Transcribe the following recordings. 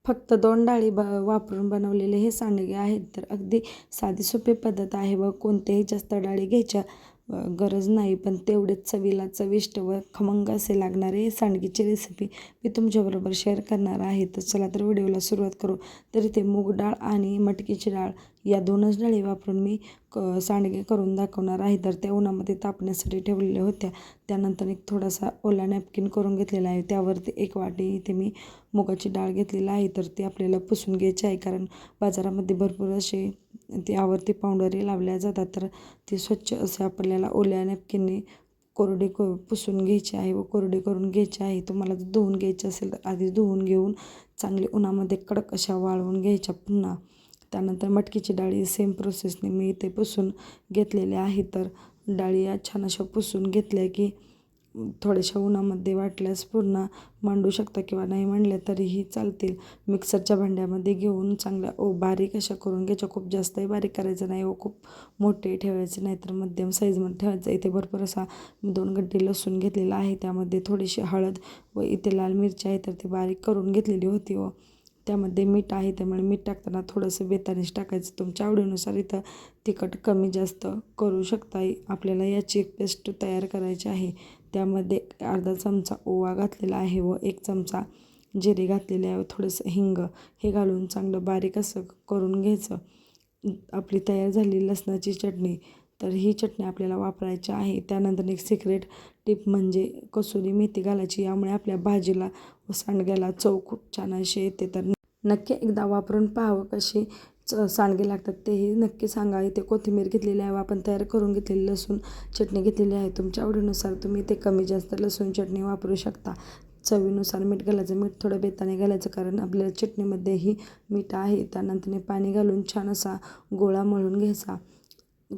फक्त 2 डाळी वापरून बनवलेले हे सांडगे आहेत. तर अगदी साधी सोपी पद्धत आहे व कोणत्याही जास्त डाळी घ्यायच्या गरज नाही. पण तेवढेच चवीला चविष्ट व खमंग असे लागणारे हे सांडगेची रेसिपी मी तुमच्याबरोबर शेअर करणार आहे. तर चला तर व्हिडिओला सुरुवात करू. तर इथे मूग डाळ आणि मटकीची डाळ या 2च डाळी वापरून मी सांडगे करून दाखवणार आहे. तर त्या उन्हामध्ये तापण्यासाठी ठेवलेल्या होत्या. त्यानंतर एक थोडासा ओला नॅपकिन करून घेतलेला आहे. त्यावरती 1 वाटी इथे मी मुगाची डाळ घेतलेली आहे. तर ती आपल्याला पुसून घ्यायची आहे, कारण बाजारामध्ये भरपूर असे त्यावरती पावडरी लावल्या जातात. तर ती स्वच्छ असे आपल्याला ओल्या नॅपकिनने कोरडी पुसून घ्यायची आहे व कोरडी करून घ्यायची आहे. तुम्हाला जर धुवून घ्यायची असेल तर आधी धुवून घेऊन चांगली उन्हामध्ये कडक अशा वाळवून घ्यायच्या पुन्हा. त्यानंतर मटकीची डाळी सेम प्रोसेसने मी इथे पुसून घेतलेल्या आहे. तर डाळी या छान अशा पुसून घेतल्या की थोड्याशा उन्हामध्ये वाटल्यास पूर्ण मांडू शकता किंवा नाही मांडल्या तरीही चालतील. मिक्सरच्या भांड्यामध्ये घेऊन चांगल्या बारीक अशा करून घ्यायच्या. खूप जास्तही बारीक करायचं नाही व खूप मोठे ठेवायचे नाही, तर मध्यम साईजमध्ये ठेवायचं. इथे भरपूर असा 2 गड्डे लसूण घेतलेला आहे. त्यामध्ये थोडीशी हळद व इथे लाल मिरची आहे तर ती बारीक करून घेतलेली होती व त्यामध्ये मीठ आहे. त्यामुळे मीठ टाकताना थोडंसं बेतानेच टाकायचं. तुमच्या आवडीनुसार इथं तिखट कमी जास्त करू शकता. आपल्याला याची एक पेस्ट तयार करायची आहे. त्यामध्ये अर्धा चमचा ओवा घातलेला आहे व 1 चमचा जिरे घातलेले आहे व थोडंसं हिंग हे घालून चांगलं बारीक असं करून घ्यायचं. आपली तयार झालेली लसणाची चटणी, तर ही चटणी आपल्याला वापरायची आहे. त्यानंतर एक सिक्रेट टिप म्हणजे कसुरी मेथी घालायची. यामुळे आपल्या भाजीला व सांडग्याला चव खूप छान अशी येते. तर नक्की एकदा वापरून पाहावं कसे सांडगे लागतात तेही नक्की सांगा. इथे कोथिंबीर घेतलेली आहे व आपण तयार करून घेतलेली लसूण चटणी घेतलेली आहे. तुमच्या आवडीनुसार तुम्ही ते कमी जास्त लसूण चटणी वापरू शकता. चवीनुसार मीठ घालायचं. मीठ थोडं बेताने घालायचं, कारण आपल्या चटणीमध्येही मीठ आहे. त्यानंतर पाणी घालून छान असा गोळा मळून घ्यायचा.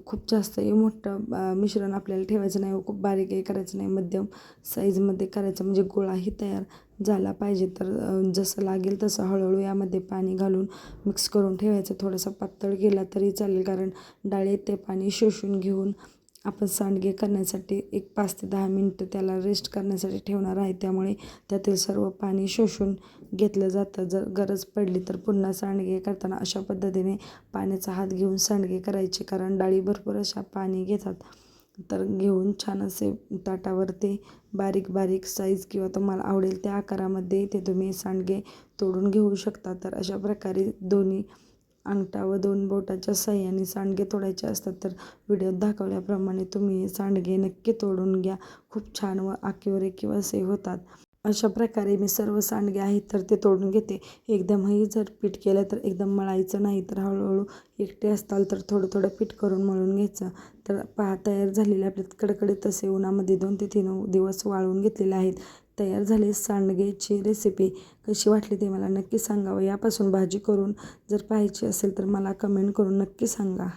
खूप जास्तही मोठं मिश्रण आपल्याला ठेवायचं नाही व खूप बारीकही करायचं नाही. मध्यम साईजमध्ये करायचं, म्हणजे गोळाही तयार झाला पाहिजे. तर जसं लागेल तसं हळूहळू यामध्ये पाणी घालून मिक्स करून ठेवायचं. थोडंसं पातळ केला तरी चालेल, कारण डाळीत ते पाणी शोषून घेऊन आपण सांडगे करण्यासाठी एक 5 ते 10 मिनटं त्याला रेस्ट करण्यासाठी ठेवणार आहे. त्यामुळे त्यातील सर्व पाणी शोषून घेतलं जातं. जर गरज पडली तर पुन्हा सांडगे करताना अशा पद्धतीने पाण्याचा हात घेऊन सांडगे करायचे, कारण डाळी भरपूर अशा पाणी घेतात. तर घेऊन छान असे ताटावरती बारीक बारीक साईज किंवा तुम्हाला आवडेल त्या आकारामध्ये ते तुम्ही सांडगे तोडून घेऊ शकता. तर अशा प्रकारे दोन्ही अंगठा व 2 बोटाच्या साहाय्याने सांडगे तोडायचे असतात. तर व्हिडिओत दाखवल्याप्रमाणे तुम्ही सांडगे नक्की तोडून घ्या. खूप छान व आकीव असे होतात. अशा प्रकारे मी सर्व सांडगे आहेत तर ते तोडून घेते. एकदमही जर पीठ केलं तर एकदम मळायचं नाही, तर हळूहळू एकटे असताल तर थोडं थोडं पीठ करून मळून घ्यायचं. तर पहा, तयार झालेले आपले कडकडीत असे उन्हामध्ये 2 ते 3 दिवस वाळवून घेतलेले आहेत. तयार झाले सांडगेची रेसिपी. कशी वाटली ते मला नक्की सांगा व यापासून भाजी करून जर पाहायची असेल तर मला कमेंट करून नक्की सांगा.